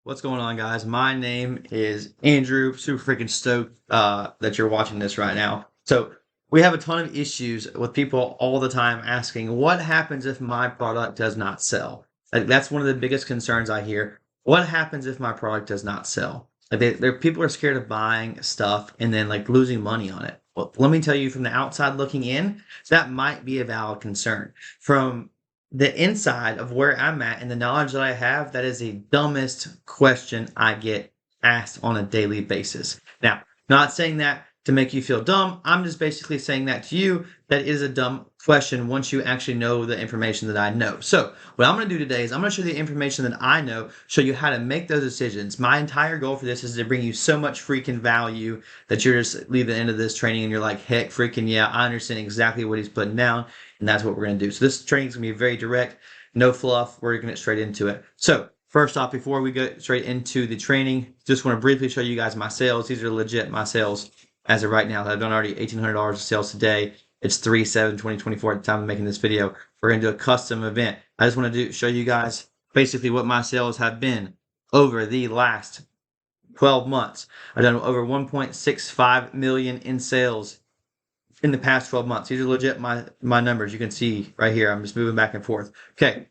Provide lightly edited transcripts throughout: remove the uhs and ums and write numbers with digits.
What's going on, guys? My name is Andrew. Super freaking stoked that you're watching this right now. So, we have a ton of issues with people all the time asking, what happens if my product does not sell? Like, that's one of the biggest concerns I hear. What happens if my product does not sell? Like, people are scared of buying stuff and then like losing money on it. Well, let me tell you, from the outside looking in, that might be a valid concern. From the inside of where I'm at and the knowledge that I have, that is the dumbest question I get asked on a daily basis. Now, not saying that to make you feel dumb. I'm just basically saying that to you. That is a dumb question once you actually know the information that I know. So what I'm going to do today is I'm going to show you the information that I know, show you how to make those decisions. My entire goal for this is to bring you so much freaking value that you're just leave the end of this training and you're like, heck freaking yeah, I understand exactly what he's putting down. And that's what we're going to do. So this training is going to be very direct, no fluff. We're going to get straight into it. So first off, before we go straight into the training, just want to briefly show you guys my sales. These are legit my sales as of right now. I've done already $1,800 of sales today. It's 3/7/2024 at the time of making this video. We're going to do a custom event. I just want to show you guys basically what my sales have been over the last 12 months. I've done over 1.65 million in sales in the past 12 months. These are legit my numbers. You can see right here. I'm just moving back and forth. Okay.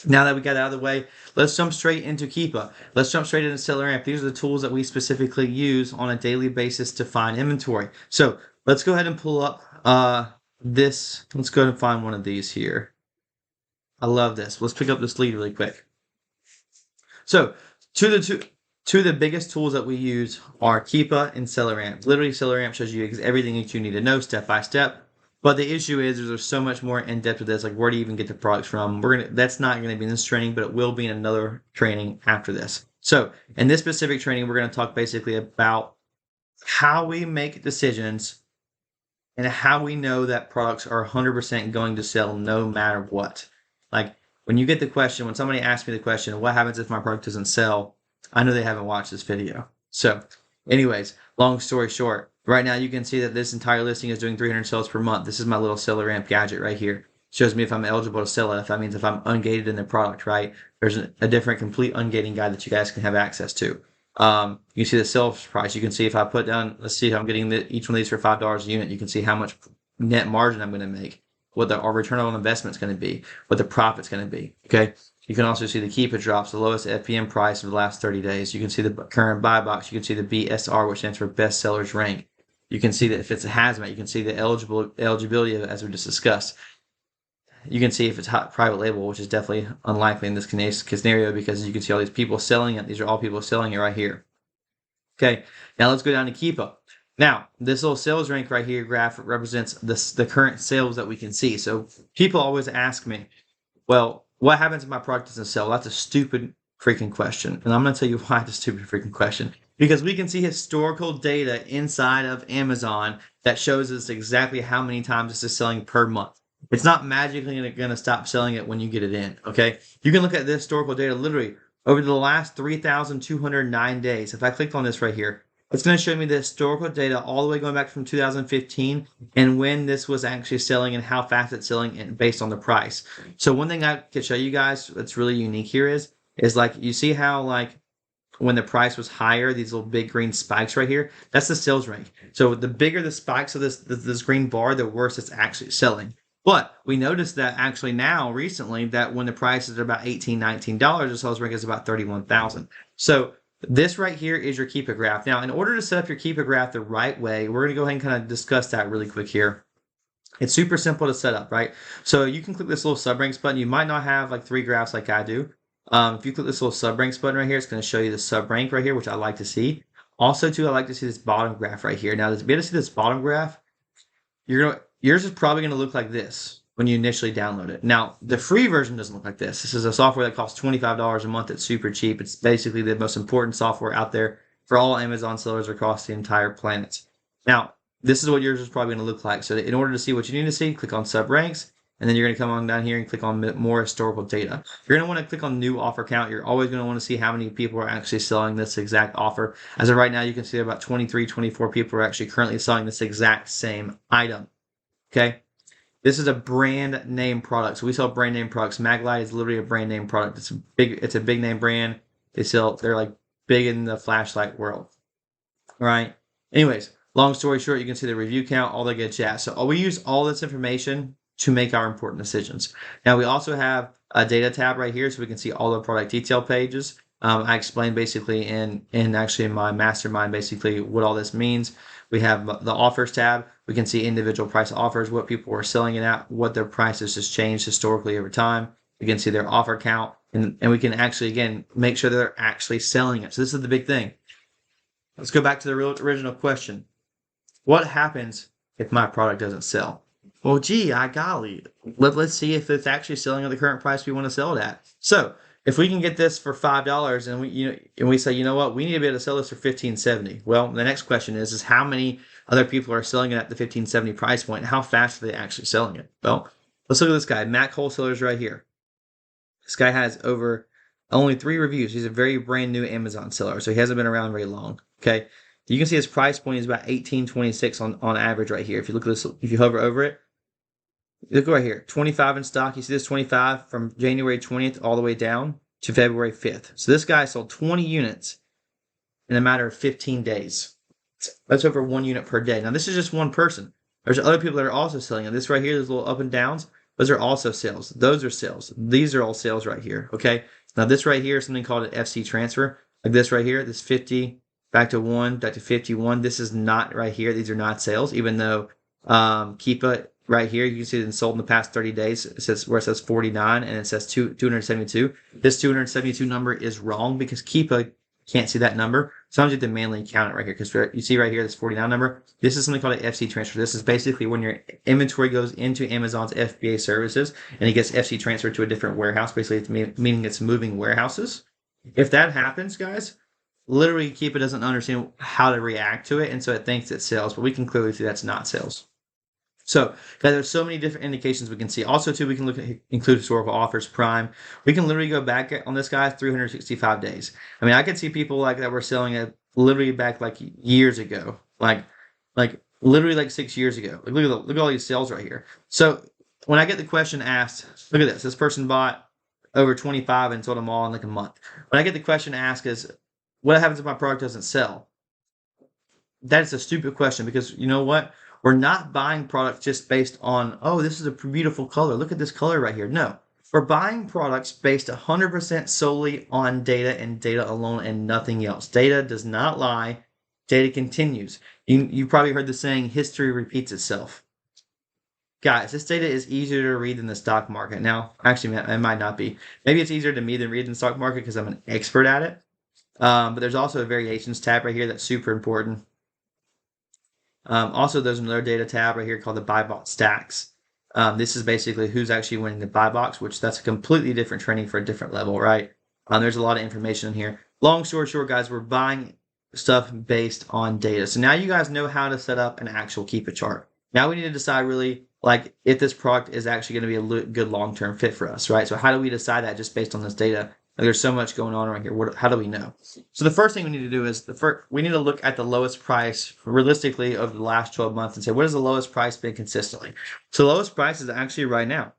Now that we got out of the way, let's jump straight into Keepa. Let's jump straight into SellerAmp. These are the tools that we specifically use on a daily basis to find inventory. So let's go ahead and pull up this. Let's go ahead and find one of these here. I love this. Let's pick up this lead really quick. So two of the biggest tools that we use are Keepa and SellerAmp. Literally, SellerAmp shows you everything that you need to know step by step. But the issue is there's so much more in depth with this. Like, where do you even get the products from? That's not going to be in this training, but it will be in another training after this. So in this specific training, we're going to talk basically about how we make decisions and how we know that products are 100% going to sell no matter what. Like, when you get the question, when somebody asks me the question, what happens if my product doesn't sell? I know they haven't watched this video. So anyways, long story short, right now you can see that this entire listing is doing 300 sales per month. This is my little SellerAmp gadget right here. It shows me if I'm eligible to sell it, if that means if I'm ungated in the product, right? There's a different complete ungating guide that you guys can have access to. You see the sales price. You can see if I put down, let's see if I'm getting each one of these for $5 a unit. You can see how much net margin I'm going to make, what our return on investment is going to be, what the profit's going to be. Okay. You can also see the Keepa drops, the lowest FPM price of the last 30 days. You can see the current buy box. You can see the BSR, which stands for best sellers rank. You can see that if it's a hazmat, you can see the eligibility of it, as we just discussed. You can see if it's hot private label, which is definitely unlikely in this scenario because you can see all these people selling it. These are all people selling it right here. Okay, now let's go down to Keepa. Now, this little sales rank right here graph represents the current sales that we can see. So people always ask me, well, what happens if my product doesn't sell? That's a stupid freaking question. And I'm going to tell you why it's a stupid freaking question. Because we can see historical data inside of Amazon that shows us exactly how many times this is selling per month. It's not magically going to stop selling it when you get it in, okay? You can look at the historical data literally over the last 3,209 days. If I click on this right here, it's going to show me the historical data all the way going back from 2015 and when this was actually selling and how fast it's selling and based on the price. So one thing I could show you guys that's really unique here is like, you see how like when the price was higher, these little big green spikes right here, that's the sales rank. So the bigger the spikes of this green bar, the worse it's actually selling. But we noticed that actually now recently that when the prices are about $18, $19, the sales rank is about 31,000. So this right here is your Keepa graph. Now, in order to set up your Keepa graph the right way, we're going to go ahead and kind of discuss that really quick here. It's super simple to set up, right? So you can click this little subranks button. You might not have like 3 graphs like I do. If you click this little subranks button right here, it's going to show you the subrank right here, which I like to see. Also, too, I like to see this bottom graph right here. Now, to be able to see this bottom graph, yours is probably going to look like this when you initially download it. Now, the free version doesn't look like this. This is a software that costs $25 a month. It's super cheap. It's basically the most important software out there for all Amazon sellers across the entire planet. Now, this is what yours is probably going to look like. So in order to see what you need to see, click on subranks, and then you're going to come on down here and click on more historical data. You're going to want to click on new offer count. You're always going to want to see how many people are actually selling this exact offer. As of right now, you can see about 23, 24 people are actually currently selling this exact same item. Okay. This is a brand name product. So we sell brand name products. Maglite is literally a brand name product. It's a big name brand. They're like big in the flashlight world, right? Anyways, long story short, you can see the review count, all the good chat. So we use all this information to make our important decisions. Now we also have a data tab right here, so we can see all the product detail pages. I explained basically in my mastermind basically what all this means. We have the offers tab. We can see individual price offers, what people are selling it at, what their prices has changed historically over time. We can see their offer count, and we can actually, again, make sure that they're actually selling it. So this is the big thing. Let's go back to the original question. What happens if my product doesn't sell? Well, gee, golly, let's see if it's actually selling at the current price we want to sell it at. So if we can get this for $5 and we say, you know what, we need to be able to sell this for $15.70. Well, the next question is how many other people are selling it at the $15.70 price point? And how fast are they actually selling it? Well, let's look at this guy, Mac Wholesalers right here. This guy has only 3 reviews. He's a very brand new Amazon seller, so he hasn't been around very long. Okay, you can see his price point is about $18.26 on average right here. If you look at this, if you hover over it, look right here, 25 in stock. You see this 25 from January 20th all the way down to February 5th. So this guy sold 20 units in a matter of 15 days. That's over 1 unit per day. Now this is just one person. There's other people that are also selling it. This right here, there's little up and downs. Those are also sales. Those are sales. These are all sales right here. Okay. Now this right here is something called an FC transfer. Like this right here, this 50 back to 1, back to 51. This is not right here. These are not sales, even though Keepa right here, you can see it's sold in the past 30 days. It says 49 and it says 272. This 272 number is wrong because Keepa can't see that number. Sometimes you have to manually count it right here because you see right here this 49 number. This is something called an FC transfer. This is basically when your inventory goes into Amazon's FBA services and it gets FC transferred to a different warehouse. Basically, it's meaning it's moving warehouses. If that happens, guys, literally Keepa doesn't understand how to react to it, and so it thinks it's sales, but we can clearly see that's not sales. So, guys, there's so many different indications we can see. Also, too, we can include historical offers, prime. We can literally go back on this guy 365 days. I mean, I could see people like that were selling it literally back like years ago, like literally like 6 years ago. Like, look at all these sales right here. So when I get the question asked, look at this. This person bought over 25 and sold them all in like a month. When I get the question asked is, what happens if my product doesn't sell? That's a stupid question because you know what? We're not buying products just based on, oh, this is a beautiful color. Look at this color right here. No, we're buying products based 100% solely on data and data alone and nothing else. Data does not lie. Data continues. You probably heard the saying, history repeats itself. Guys, this data is easier to read than the stock market. Now, actually, it might not be. Maybe it's easier to me than read in the stock market because I'm an expert at it. But there's also a variations tab right here that's super important. Also, there's another data tab right here called the buy box stacks. This is basically who's actually winning the buy box, which that's a completely different training for a different level, right? There's a lot of information in here. Long story short, guys, we're buying stuff based on data. So now you guys know how to set up an actual Keepa chart. Now we need to decide really like if this product is actually going to be a good long-term fit for us, right? So how do we decide that just based on this data? Like there's so much going on right here. How do we know? So the first thing we need to do is we need to look at the lowest price realistically over the last 12 months and say, what is the lowest price been consistently? So the lowest price is actually right now,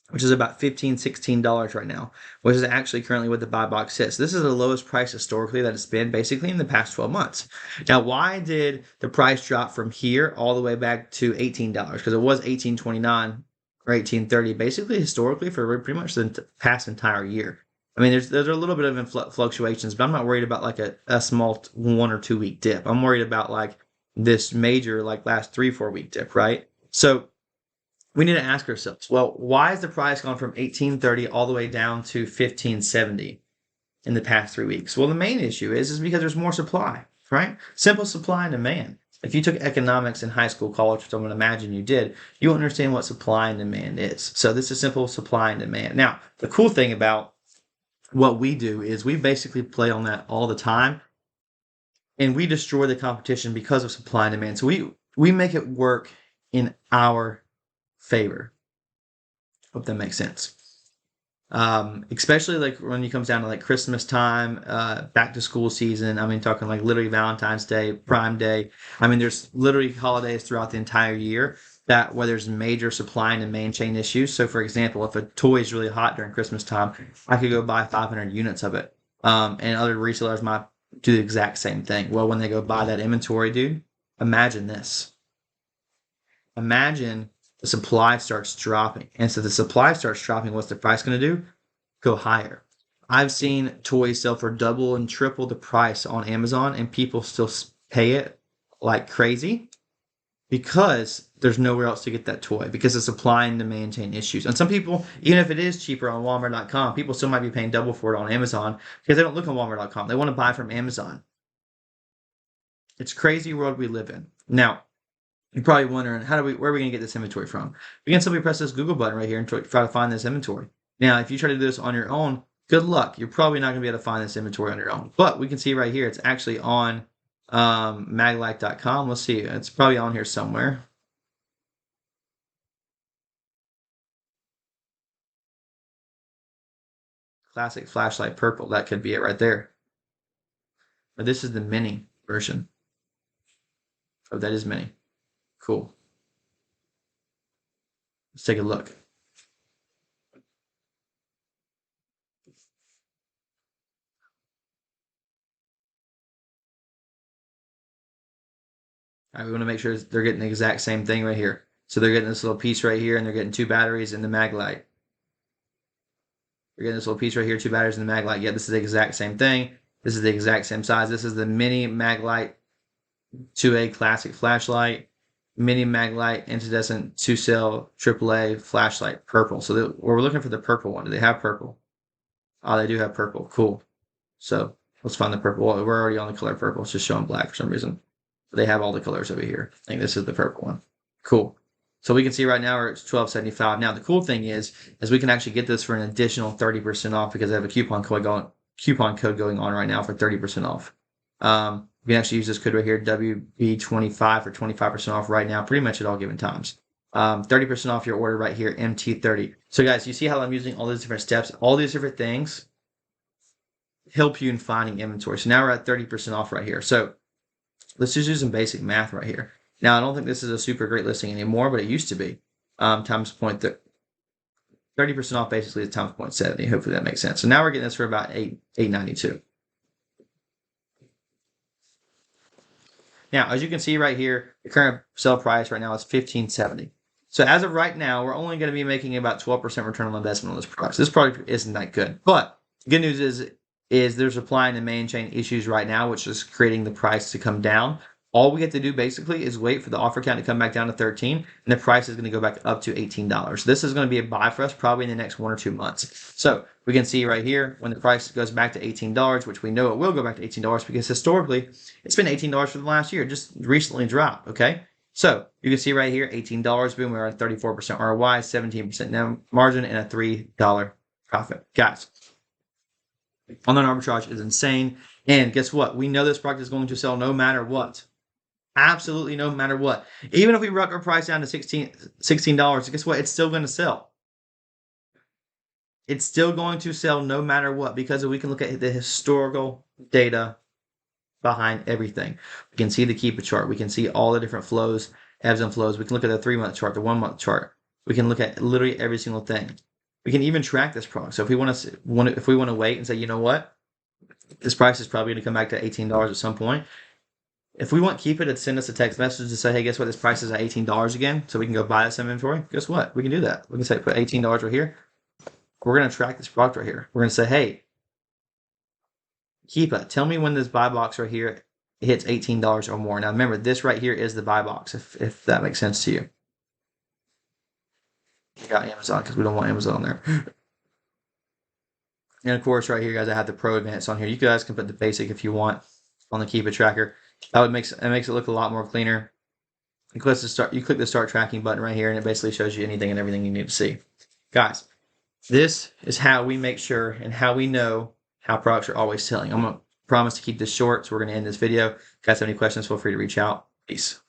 which is about $15, $16 right now, which is actually currently what the buy box is. This is the lowest price historically that it's been basically in the past 12 months. Now, why did the price drop from here all the way back to $18? Because it was $18.29 or $18.30 basically historically for pretty much the past entire year. I mean, there's a little bit of fluctuations, but I'm not worried about like a small 1 or 2 week dip. I'm worried about like this major like last 3-4 week dip, right? So we need to ask ourselves, well, why has the price gone from $18.30 all the way down to $15.70 in the past 3 weeks? Well, the main issue is because there's more supply, right? Simple supply and demand. If you took economics in high school, college, which I'm going to imagine you did, you understand what supply and demand is. So this is simple supply and demand. Now, the cool thing about what we do is we basically play on that all the time, and we destroy the competition because of supply and demand. So we make it work in our favor. Hope that makes sense. Especially like when it comes down to like Christmas time, back to school season. I mean, talking like literally Valentine's Day, Prime Day. I mean, there's literally holidays throughout the entire year that where there's major supply and demand chain issues. So for example, if a toy is really hot during Christmas time, I could go buy 500 units of it. And other resellers might do the exact same thing. Well, when they go buy that inventory, dude, imagine this. Imagine the supply starts dropping. And so the supply starts dropping, what's the price going to do? Go higher. I've seen toys sell for double and triple the price on Amazon, and people still pay it like crazy because there's nowhere else to get that toy because of supply and demand chain issues. And some people, even if it is cheaper on Walmart.com, people still might be paying double for it on Amazon because they don't look on Walmart.com. They want to buy from Amazon. It's a crazy world we live in. Now, you're probably wondering, where are we going to get this inventory from? We can simply press this Google button right here and try to find this inventory. Now, if you try to do this on your own, good luck. You're probably not going to be able to find this inventory on your own. But we can see right here, it's actually on maglite.com. Let's see. It's probably on here somewhere. Classic flashlight purple. That could be it right there. But this is the mini version. Oh, that is mini. Cool. Let's take a look. All right, we want to make sure they're getting the exact same thing right here. So they're getting this little piece right here, and they're getting 2 batteries in the mag light. They're getting this little piece right here, 2 batteries in the mag light. Yeah, this is the exact same thing. This is the exact same size. This is the mini mag light 2A classic flashlight, mini mag light incandescent 2-cell AAA flashlight purple. So we're looking for the purple one. Do they have purple? Oh, they do have purple. Cool. So let's find the purple. Well, we're already on the color purple. It's just showing black for some reason. They have all the colors over here. I think this is the purple one. Cool. So we can see right now it's $12.75. Now the cool thing is we can actually get this for an additional 30% off because I have a coupon code going on right now for 30% off. You can actually use this code right here, WB25 for 25% off right now, pretty much at all given times. 30% off your order right here, MT30. So guys, you see how I'm using all these different steps, all these different things help you in finding inventory. So now we're at 30% off right here. So let's just do some basic math right here. Now, I don't think this is a super great listing anymore, but it used to be. Times 30% off basically is times 0.70. Hopefully that makes sense. So now we're getting this for about $8.92. Now, as you can see right here, the current sell price right now is $15.70. So as of right now, we're only going to be making about 12% return on investment on this product. So this product isn't that good. But the good news is there's supply and demand chain issues right now, which is creating the price to come down. All we have to do basically is wait for the offer count to come back down to 13, and the price is going to go back up to $18. This is going to be a buy for us probably in the next 1 or 2 months. So we can see right here when the price goes back to $18, which we know it will go back to $18 because historically it's been $18 for the last year, just recently dropped, okay? So you can see right here, $18, boom, we're at 34% ROI, 17% net margin, and a $3 profit. Guys, online arbitrage is insane. And guess what? We know this product is going to sell no matter what. Absolutely no matter what. Even if we rock our price down to $16, guess what? It's still going to sell. It's still going to sell no matter what because we can look at the historical data behind everything. We can see the Keepa chart. We can see all the different flows, ebbs and flows. We can look at the 3-month chart, the 1-month chart. We can look at literally every single thing. We can even track this product. So if we want to wait and say, you know what, this price is probably going to come back to $18 at some point. If we want Keepa to send us a text message to say, hey, guess what, this price is at $18 again, so we can go buy this inventory, guess what? We can do that. We can say, put $18 right here. We're going to track this product right here. We're going to say, hey, Keepa, tell me when this buy box right here hits $18 or more. Now, remember, this right here is the buy box, if that makes sense to you. We got Amazon because we don't want Amazon on there. And, of course, right here, guys, I have the Pro Advanced on here. You guys can put the basic if you want on the Keepa tracker. It makes it look a lot more cleaner. You click the start tracking button right here, and it basically shows you anything and everything you need to see. Guys, this is how we make sure and how we know how products are always selling. I'm going to promise to keep this short, so we're going to end this video. If you guys have any questions, feel free to reach out. Peace.